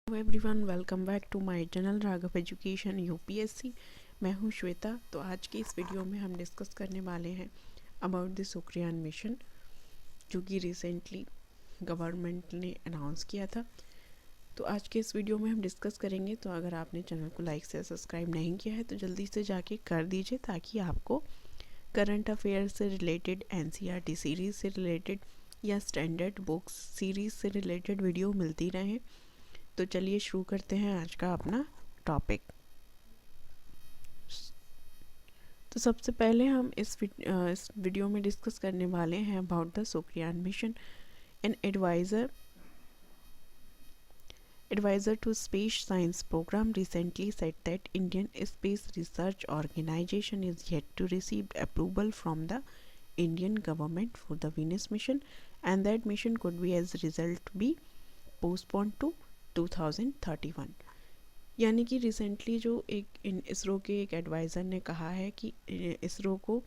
Hello everyone, welcome back to my channel Raghav education UPSC. मैं हूं श्वेता। तो आज के इस वीडियो में हम डिस्कस करने वाले हैं अबाउट द सुकरयान मिशन, जो कि रिसेंटली गवर्नमेंट ने अनाउंस किया था। तो आज के इस वीडियो में हम डिस्कस करेंगे। तो अगर आपने चैनल को लाइक से सब्सक्राइब नहीं किया है तो जल्दी से जाके कर दीजिए, ताकि आपको करंट अफेयर से रिलेटेड, एनसीईआरटी सीरीज़ से रिलेटेड या स्टैंडर्ड बुक्स सीरीज़ से रिलेटेड वीडियो मिलती रहें। तो चलिए शुरू करते हैं आज का अपना टॉपिक। तो सबसे पहले हम इस वीडियो में डिस्कस करने वाले हैं about the Shukrayaan mission. An advisor to space science program recently said that Indian Space Research Organization is yet to receive approval from the Indian government for the Venus mission, and that mission could be as a result be postponed to 2031। यानी कि recently जो इसरो के एक adviser ने कहा है कि इसरो को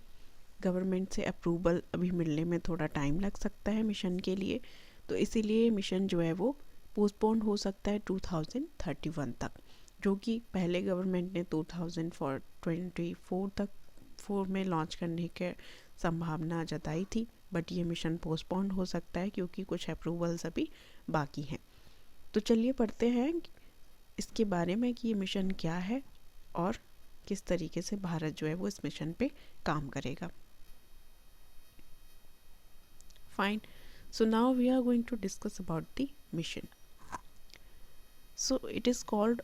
गवर्नमेंट से अप्रूवल अभी मिलने में थोड़ा टाइम लग सकता है मिशन के लिए। तो इसीलिए मिशन जो है वो पोस्टपोन हो सकता है 2031 तक, जो कि पहले गवर्नमेंट ने 2024 तक 4 में लॉन्च करने की संभावना जताई थी। बट ये मिशन पोस्टपोन हो सकता है क्योंकि कुछ अप्रूवल्स अभी बाकी हैं। तो चलिए पढ़ते हैं इसके बारे में कि ये मिशन क्या है और किस तरीके से भारत जो है वो इस मिशन पे काम करेगा। Fine. So now we are going to discuss about the mission. So it is called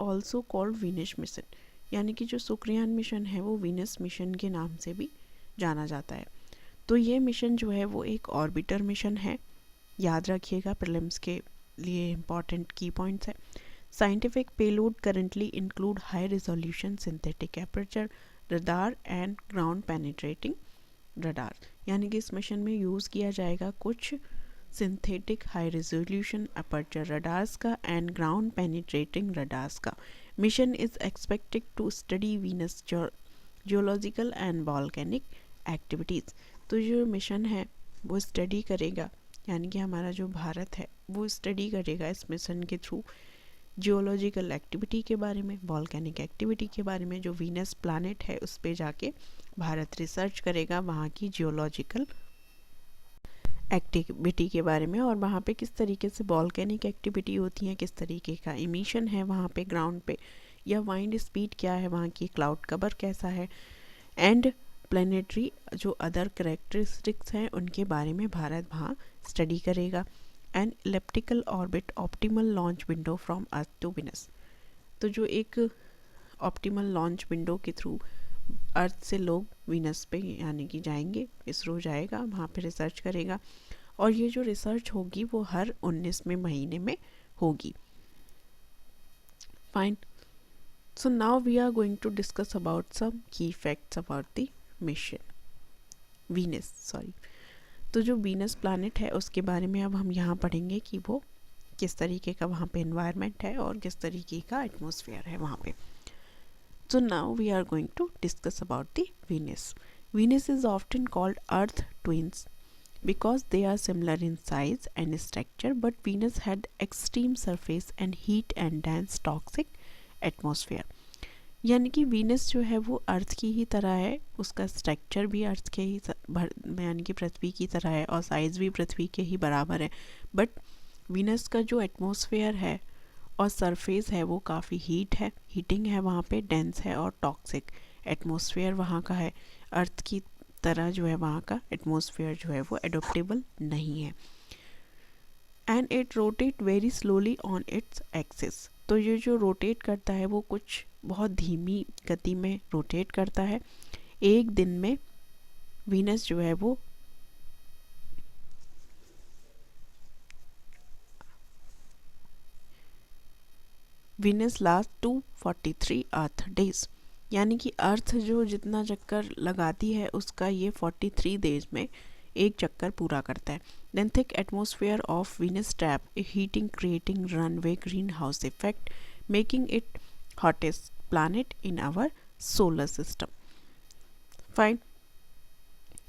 also called Venus mission, यानी कि जो सुकरयान मिशन है वो वीनस मिशन के नाम से भी जाना जाता है। तो ये मिशन जो है वो एक ऑर्बिटर मिशन है। याद रखिएगा, प्रीलिम्स के लिए इम्पॉर्टेंट की पॉइंट्स है। Scientific payload currently include high resolution synthetic aperture radar and ground penetrating radar। यानी कि इस मिशन में यूज़ किया जाएगा कुछ synthetic high resolution aperture radars का एंड ग्राउंड पेनिट्रेटिंग रडार्स का। Mission is expected to study Venus geological and volcanic activities. तो जो मिशन है वो स्टडी करेगा, यानी कि हमारा जो भारत है वो स्टडी करेगा इस मिशन के थ्रू जियोलॉजिकल एक्टिविटी के बारे में, वॉल्केनिक एक्टिविटी के बारे में। जो वीनस प्लैनेट है उस पे जाके भारत रिसर्च करेगा वहाँ की जियोलॉजिकल एक्टिविटी के बारे में, और वहाँ पे किस तरीके से वॉल्केनिक एक्टिविटी होती है, किस तरीके का इमिशन है वहाँ पे ग्राउंड पे, या वाइंड स्पीड क्या है वहाँ की, क्लाउड कवर कैसा है, एंड प्लानिटरी जो अदर करेक्टरिस्टिक्स हैं उनके बारे में भारत वहाँ स्टडी करेगा। An elliptical orbit optimal launch window from earth to Venus. तो जो एक ऑप्टिमल लॉन्च विंडो के थ्रू अर्थ से लोग वीनस पे यानी कि जाएंगे, इसरो जाएगा वहाँ पे रिसर्च करेगा, और ये जो रिसर्च होगी वो हर 19वें महीने में होगी। Fine. So now we are going to discuss about some key facts about the mission Venus. तो जो वीनस प्लैनेट है उसके बारे में अब हम यहाँ पढ़ेंगे कि वो किस तरीके का वहाँ पे एनवायरनमेंट है और किस तरीके का एटमॉस्फेयर है वहाँ पे। So now we are going to discuss about the Venus. Venus is often called Earth twins because they are similar in size and structure, but Venus had extreme surface and heat and dense toxic atmosphere। यानी कि Venus जो है वो अर्थ की ही तरह है, उसका structure भी अर्थ के ही यानी कि पृथ्वी की तरह है, और साइज़ भी पृथ्वी के ही बराबर है। बट वीनस का जो एटमॉस्फेयर है और सरफेस है वो काफ़ी हीटिंग है वहाँ पे, डेंस है और टॉक्सिक एटमॉस्फेयर वहाँ का है। अर्थ की तरह जो है वहाँ का एटमॉस्फेयर जो है वो एडोप्टेबल नहीं है। And it rotate very slowly on its axis. तो ये जो रोटेट करता है वो कुछ बहुत धीमी गति में रोटेट करता है। एक दिन में वीनस जो है वो वीनस लास्ट 243 अर्थ डेज, यानी कि अर्थ जो जितना चक्कर लगाती है उसका ये 43 डेज में एक चक्कर पूरा करता है। Then thick atmosphere of Venus trap heating creating runway green house effect making it hottest planet in our solar system. Fine.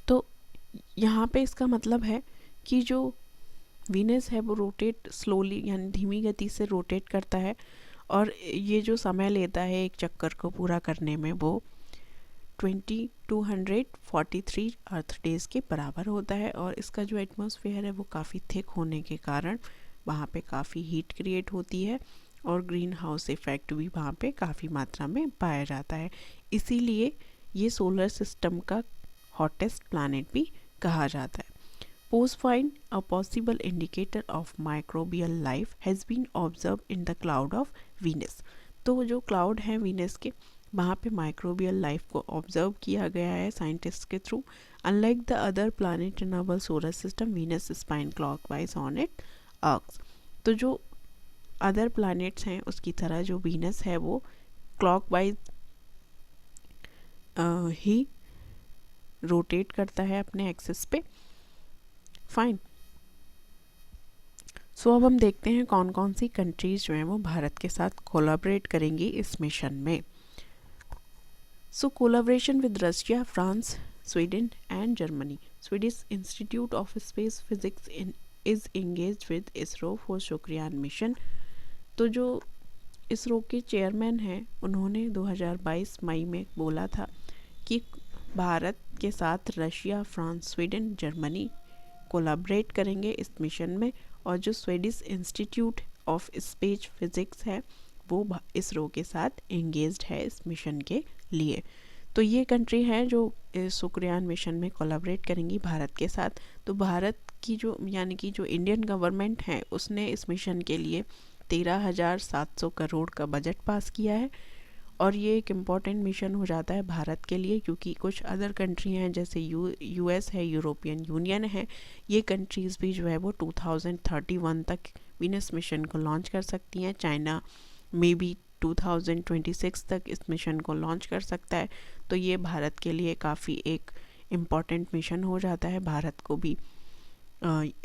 तो यहाँ पे इसका मतलब है कि जो वीनस है वो रोटेट स्लोली यानी धीमी गति से रोटेट करता है, और ये जो समय लेता है एक चक्कर को पूरा करने में वो 2243 अर्थ डेज के बराबर होता है। और इसका जो एटमॉस्फेयर है वो काफ़ी थिक होने के कारण वहाँ पे काफ़ी हीट क्रिएट होती है, और ग्रीन हाउस इफ़ेक्ट भी वहाँ पे काफ़ी मात्रा में पाया जाता है। इसीलिए ये सोलर सिस्टम का हॉटेस्ट प्लैनेट भी कहा जाता है। Post find a possible indicator of microbial life has been observe in the cloud of Venus. तो जो क्लाउड है वीनस के, वहाँ पे माइक्रोबियल लाइफ को ऑब्जर्व किया गया है साइंटिस्ट के through. Unlike the other planet in our solar system, Venus spine clockwise on it arcs. तो जो अदर प्लैनेट्स हैं उसकी तरह जो वीनस है वो क्लॉकवाइज ही रोटेट करता है अपने एक्सिस पे। फाइन। सो अब हम देखते हैं कौन कौन सी कंट्रीज जो हैं वो भारत के साथ कोलैबोरेट करेंगी इस मिशन में। So collaboration with Russia, France, Sweden and Germany. Swedish Institute of Space Physics is engaged with ISRO for Shukrayaan mission. तो जो इसरो के चेयरमैन हैं उन्होंने 2022 मई में बोला था कि भारत के साथ Russia, France, Sweden, Germany collaborate करेंगे इस मिशन में। और जो Swedish Institute of Space physics है वो इसरो के साथ एंगेज्ड है इस मिशन के लिए। तो ये कंट्री हैं जो शुक्रियान मिशन में कोलैबोरेट करेंगी भारत के साथ। तो भारत की जो यानी कि जो इंडियन गवर्नमेंट है उसने इस मिशन के लिए 13,700 करोड़ का बजट पास किया है। और ये एक इम्पॉर्टेंट मिशन हो जाता है भारत के लिए, क्योंकि कुछ अदर कंट्री हैं जैसे यूएस है, यूरोपियन यूनियन है, ये कंट्रीज़ भी जो है वो 2031 तक वीनस मिशन को लॉन्च कर सकती हैं। चाइना मे बी 2026 तक इस मिशन को लॉन्च कर सकता है। तो ये भारत के लिए काफ़ी एक इम्पॉर्टेंट मिशन हो जाता है। भारत को भी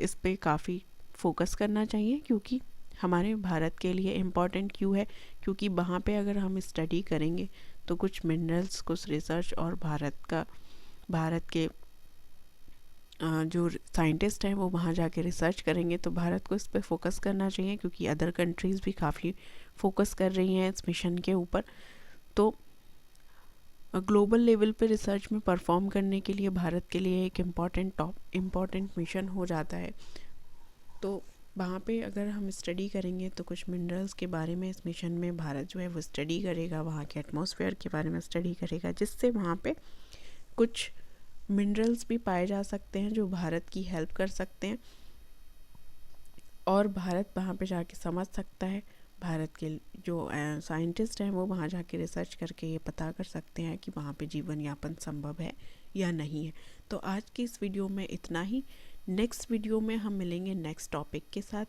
इस पे काफ़ी फोकस करना चाहिए, क्योंकि हमारे भारत के लिए इम्पॉर्टेंट क्यों है, क्योंकि वहाँ पे अगर हम स्टडी करेंगे तो कुछ मिनरल्स, कुछ रिसर्च, और भारत के जो साइंटिस्ट हैं वो वहाँ जाके रिसर्च करेंगे। तो भारत को इस पे फोकस करना चाहिए, क्योंकि अदर कंट्रीज़ भी काफ़ी फोकस कर रही हैं इस मिशन के ऊपर। तो ग्लोबल लेवल पे रिसर्च में परफॉर्म करने के लिए भारत के लिए एक इम्पॉर्टेंट मिशन हो जाता है। तो वहाँ पे अगर हम स्टडी करेंगे तो कुछ मिनरल्स के बारे में इस मिशन में भारत जो है वो स्टडी करेगा, वहाँ के एटमॉस्फेयर के बारे में स्टडी करेगा, जिससे वहाँ पे कुछ मिनरल्स भी पाए जा सकते हैं जो भारत की हेल्प कर सकते हैं। और भारत वहाँ पे जाके समझ सकता है, भारत के जो साइंटिस्ट हैं वो वहाँ जाके रिसर्च करके ये पता कर सकते हैं कि वहाँ पे जीवन यापन संभव है या नहीं है। तो आज की इस वीडियो में इतना ही। नेक्स्ट वीडियो में हम मिलेंगे नेक्स्ट टॉपिक के साथ,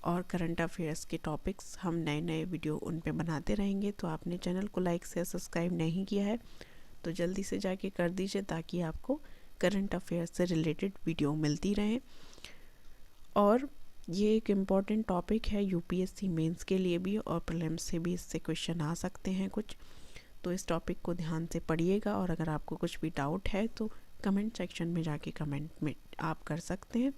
और करंट अफेयर्स के टॉपिक्स हम नए नए वीडियो उन पे बनाते रहेंगे। तो आपने चैनल को लाइक शेयर सब्सक्राइब नहीं किया है तो जल्दी से जाके कर दीजिए, ताकि आपको करंट अफेयर्स से रिलेटेड वीडियो मिलती रहें। और ये एक इम्पॉर्टेंट टॉपिक है यूपीएससी मेंस के लिए भी, और प्रीलिम्स से भी इससे क्वेश्चन आ सकते हैं कुछ। तो इस टॉपिक को ध्यान से पढ़िएगा, और अगर आपको कुछ भी डाउट है तो कमेंट सेक्शन में जाके कमेंट में आप कर सकते हैं।